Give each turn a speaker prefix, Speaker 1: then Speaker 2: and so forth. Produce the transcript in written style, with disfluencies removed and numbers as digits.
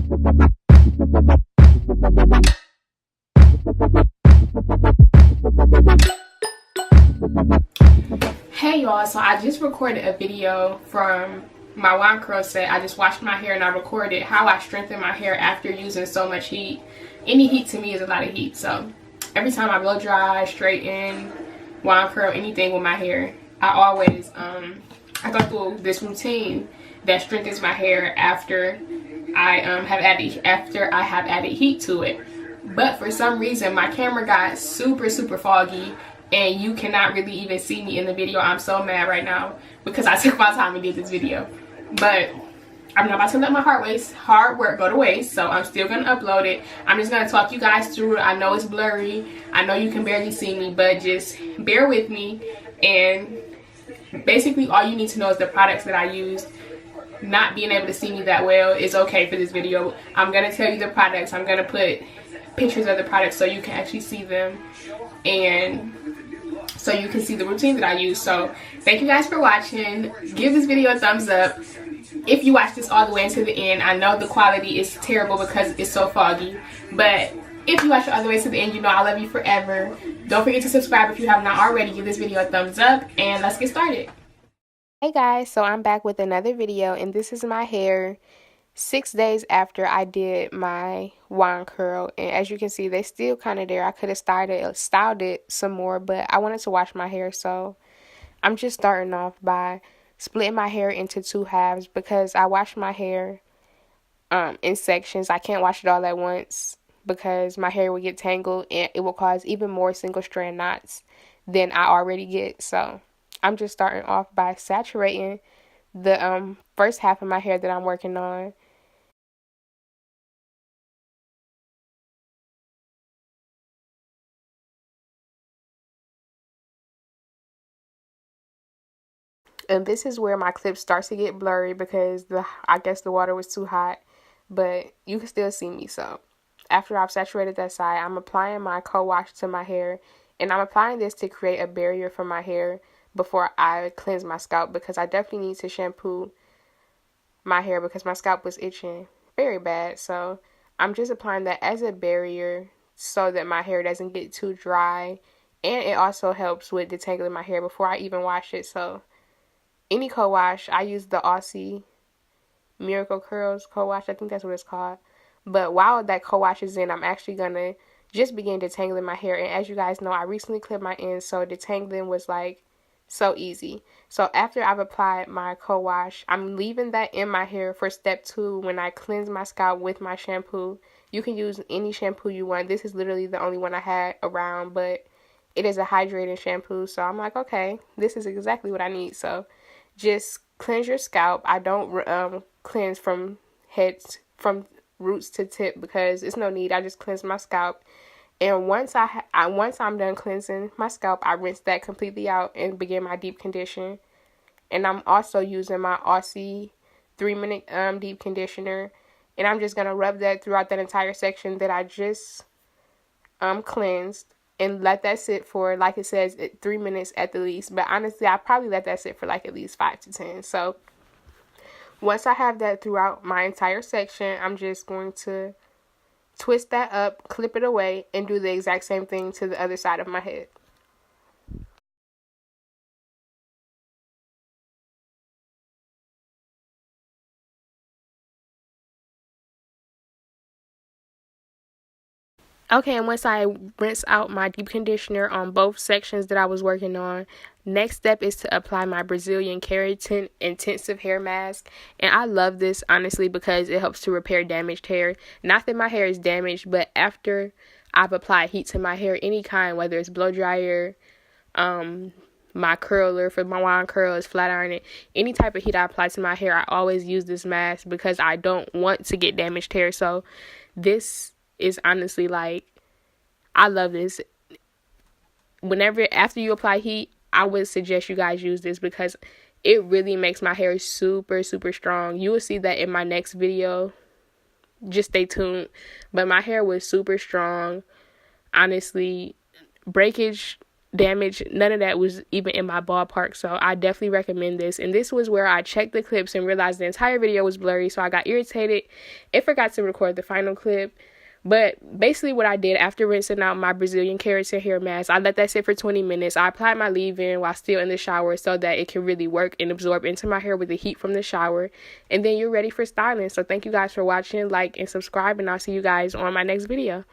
Speaker 1: Hey y'all, so I just recorded a video from my wine curl set. I just washed my hair and I recorded how I strengthen my hair after using so much heat. Any heat to me is a lot of heat, so every time I blow dry, straighten, wine curl, anything with my hair, I always I go through this routine that strengthens my hair after I have added heat to it. But for some reason my camera got super foggy and you cannot really even see me in the video. I'm so mad right now because I took my time and did this video. But I'm not about to let my hard work go to waste, so I'm still gonna upload it. I'm just gonna talk you guys through it. I know it's blurry, I know you can barely see me, but just bear with me. And basically all you need to know is the products that I use. Not being able to see me that well is okay for this video. I'm gonna tell you the products. I'm gonna put pictures of the products so you can actually see them and so you can see the routine that I use. So thank you guys for watching. Give this video a thumbs up if you watch this all the way until the end. I know the quality is terrible because it's so foggy, but if you watch it all the way to the end, you know I love you forever. Don't forget to subscribe if you have not already. Give this video a thumbs up and let's get started. Hey guys, so I'm back with another video and this is my hair 6 days after I did my wine curl, and as you can see they still kind of there. I could have styled it some more, but I wanted to wash my hair, so I'm just starting off by splitting my hair into 2 halves because I wash my hair in sections. I can't wash it all at once because my hair will get tangled and it will cause even more single strand knots than I already get. So I'm just starting off by saturating the first half of my hair that I'm working on. And this is where my clip starts to get blurry because I guess the water was too hot, but you can still see me. So after I've saturated that side, I'm applying my co-wash to my hair, and I'm applying this to create a barrier for my hair before I cleanse my scalp because I definitely need to shampoo my hair because my scalp was itching very bad. So I'm just applying that as a barrier so that my hair doesn't get too dry, and it also helps with detangling my hair before I even wash it. So any co-wash, I use the Aussie Miracle Curls co-wash, I think that's what it's called. But while that co-wash is in, I'm actually gonna just begin detangling my hair. And as you guys know, I recently clipped my ends, so detangling was like so easy. So after I've applied my co-wash, I'm leaving that in my hair for step 2 when I cleanse my scalp with my shampoo. You can use any shampoo you want. This is literally the only one I had around, but it is a hydrating shampoo. So I'm like, okay, this is exactly what I need. So just cleanse your scalp. I don't cleanse from roots to tip because it's no need. I just cleanse my scalp, and once I'm done cleansing my scalp, I rinse that completely out and begin my deep condition. And I'm also using my Aussie 3-minute deep conditioner, and I'm just gonna rub that throughout that entire section that I just cleansed, and let that sit for, like it says, 3 minutes at the least. But honestly, I probably let that sit for like at least 5 to 10. So once I have that throughout my entire section, I'm just going to twist that up, clip it away, and do the exact same thing to the other side of my head. Okay, and once I rinse out my deep conditioner on both sections that I was working on, next step is to apply my Brazilian Keratin Intensive Hair Mask. And I love this, honestly, because it helps to repair damaged hair. Not that my hair is damaged, but after I've applied heat to my hair, any kind, whether it's blow dryer, my curler for my wine curls, flat ironing, any type of heat I apply to my hair, I always use this mask because I don't want to get damaged hair. So this is honestly, like, I love this. After you apply heat, I would suggest you guys use this because it really makes my hair super strong. You will see that in my next video. Just stay tuned. But my hair was super strong. Honestly, breakage damage, none of that was even in my ballpark. So I definitely recommend this. And this was where I checked the clips and realized the entire video was blurry, so I got irritated and forgot to record the final clip. But basically what I did after rinsing out my Brazilian keratin hair mask, I let that sit for 20 minutes. I applied my leave-in while still in the shower so that it can really work and absorb into my hair with the heat from the shower. And then you're ready for styling. So thank you guys for watching, like, and subscribe, and I'll see you guys on my next video.